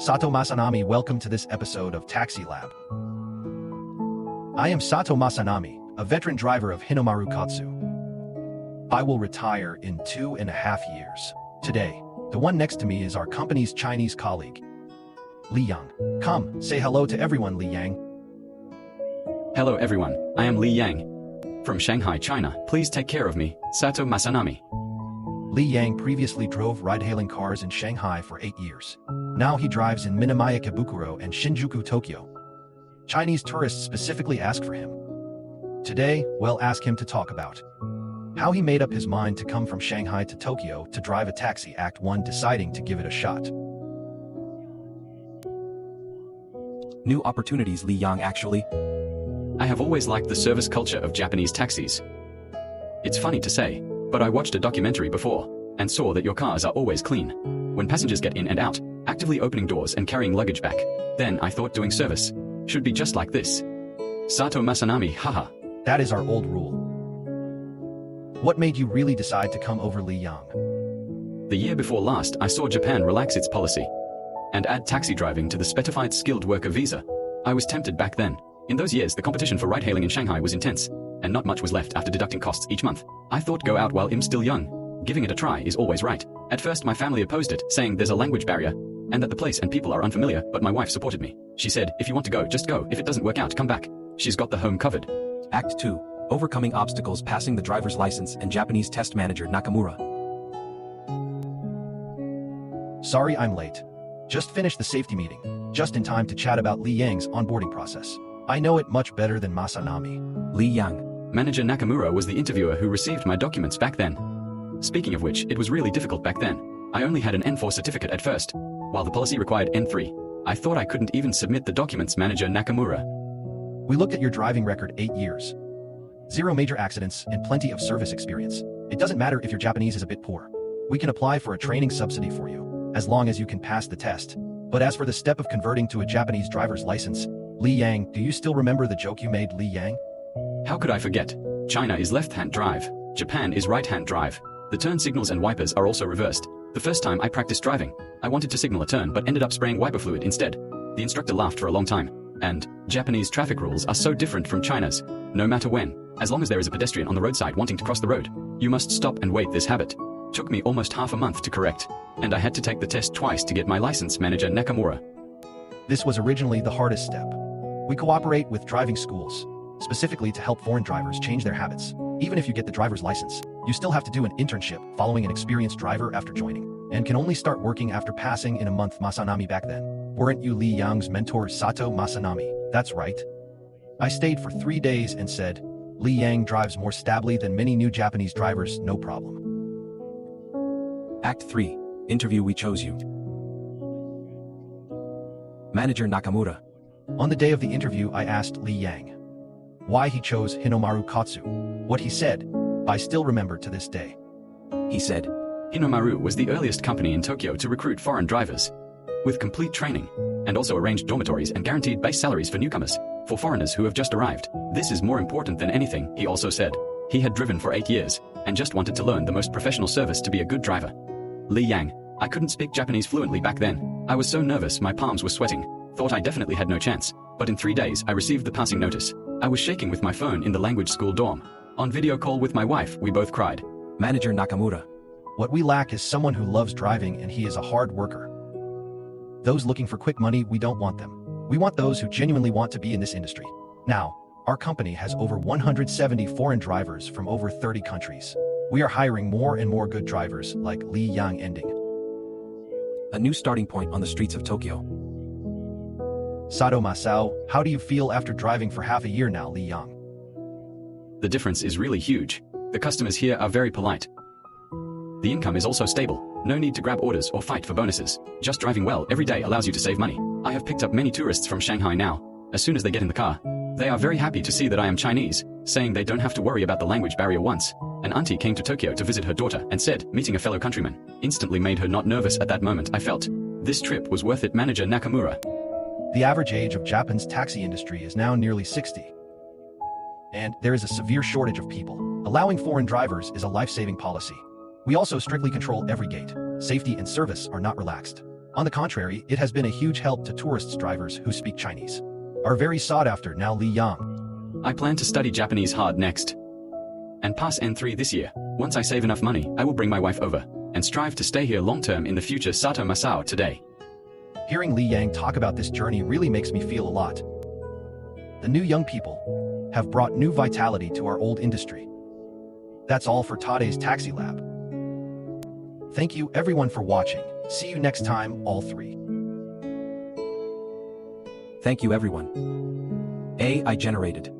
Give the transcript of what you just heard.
Sato Masanami, welcome to this episode of Taxi Lab. I am Sato Masanami, a veteran driver of Hinomaru Katsu. I will retire in 2.5 years. Today, the one next to me is our company's Chinese colleague, Li Yang. Come, say hello to everyone, Li Yang. Hello everyone, I am Li Yang. From Shanghai, China, please take care of me, Sato Masanami. Li Yang previously drove ride-hailing cars in Shanghai for 8 years. Now he drives in Minamiya Kabukuro and Shinjuku, Tokyo. Chinese tourists specifically ask for him. Today, we'll ask him to talk about how he made up his mind to come from Shanghai to Tokyo to drive a taxi, Act 1, deciding to give it a shot. New opportunities, Li Yang. Actually, I have always liked the service culture of Japanese taxis. It's funny to say, but I watched a documentary before and saw that your cars are always clean. When passengers get in and out, actively opening doors and carrying luggage back, then I thought doing service should be just like this. Sato Masanami, haha. That is our old rule. What made you really decide to come over, Li Yang? The year before last, I saw Japan relax its policy and add taxi driving to the specified skilled worker visa. I was tempted back then. In those years, the competition for ride-hailing in Shanghai was intense, and not much was left after deducting costs each month. I thought go out while I'm still young. Giving it a try is always right. At first, my family opposed it, saying there's a language barrier and that the place and people are unfamiliar, but my wife supported me. She said, if you want to go, just go. If it doesn't work out, come back. She's got the home covered. Act 2. Overcoming obstacles, passing the driver's license, and Japanese test manager Nakamura. Sorry I'm late. Just finished the safety meeting, just in time to chat about Li Yang's onboarding process. I know it much better than Masanami. Li Yang. Manager Nakamura was the interviewer who received my documents back then. Speaking of which, it was really difficult back then. I only had an N4 certificate at first, while the policy required N3. I thought I couldn't even submit the documents, Manager Nakamura. We looked at your driving record, 8 years. 0 major accidents and plenty of service experience. It doesn't matter if your Japanese is a bit poor. We can apply for a training subsidy for you, as long as you can pass the test. But as for the step of converting to a Japanese driver's license, Li Yang, do you still remember the joke you made, Li Yang? How could I forget? China is left-hand drive. Japan is right-hand drive. The turn signals and wipers are also reversed. The first time I practiced driving, I wanted to signal a turn but ended up spraying wiper fluid instead. The instructor laughed for a long time. And Japanese traffic rules are so different from China's. No matter when, as long as there is a pedestrian on the roadside wanting to cross the road, you must stop and wait. This habit took me almost half a month to correct, and I had to take the test twice to get my license, Manager Nakamura. This was originally the hardest step. We cooperate with driving schools, specifically to help foreign drivers change their habits. Even if you get the driver's license, you still have to do an internship following an experienced driver after joining, and can only start working after passing in a month. Masanami, back then, weren't you Li Yang's mentor, Sato Masanami? That's right. I stayed for 3 days and said, Li Yang drives more stably than many new Japanese drivers, no problem. Act 3. Interview. We chose you. Manager Nakamura. On the day of the interview, I asked Li Yang why he chose Hinomaru Katsu. What he said, I still remember to this day. He said, Hinomaru was the earliest company in Tokyo to recruit foreign drivers, with complete training, and also arranged dormitories and guaranteed base salaries for newcomers, for foreigners who have just arrived. This is more important than anything, he also said. He had driven for 8 years, and just wanted to learn the most professional service to be a good driver. Li Yang. I couldn't speak Japanese fluently back then. I was so nervous my palms were sweating. Thought I definitely had no chance. But in 3 days I received the passing notice. I was shaking with my phone in the language school dorm. On video call with my wife, we both cried. Manager Nakamura. What we lack is someone who loves driving, and he is a hard worker. Those looking for quick money, we don't want them. We want those who genuinely want to be in this industry. Now, our company has over 170 foreign drivers from over 30 countries. We are hiring more and more good drivers like Li Yang ending. A new starting point on the streets of Tokyo. Sato Masao, how do you feel after driving for half a year now, Li Yang? The difference is really huge. The customers here are very polite. The income is also stable. No need to grab orders or fight for bonuses. Just driving well every day allows you to save money. I have picked up many tourists from Shanghai now. As soon as they get in the car, they are very happy to see that I am Chinese, saying they don't have to worry about the language barrier. Once an auntie came to Tokyo to visit her daughter and said, meeting a fellow countryman instantly made her not nervous. At that moment I felt this trip was worth it. Manager Nakamura. The average age of Japan's taxi industry is now nearly 60. And there is a severe shortage of people. Allowing foreign drivers is a life-saving policy. We also strictly control every gate. Safety and service are not relaxed. On the contrary, it has been a huge help to tourists drivers who speak Chinese. Are very sought after now. Li Yang. I plan to study Japanese hard next and pass N3 this year. Once I save enough money, I will bring my wife over and strive to stay here long term in the future. Sato Masao today. Hearing Li Yang talk about this journey really makes me feel a lot. The new young people have brought new vitality to our old industry. That's all for today's Taxi Lab. Thank you everyone for watching. See you next time, all three. Thank you everyone. AI generated.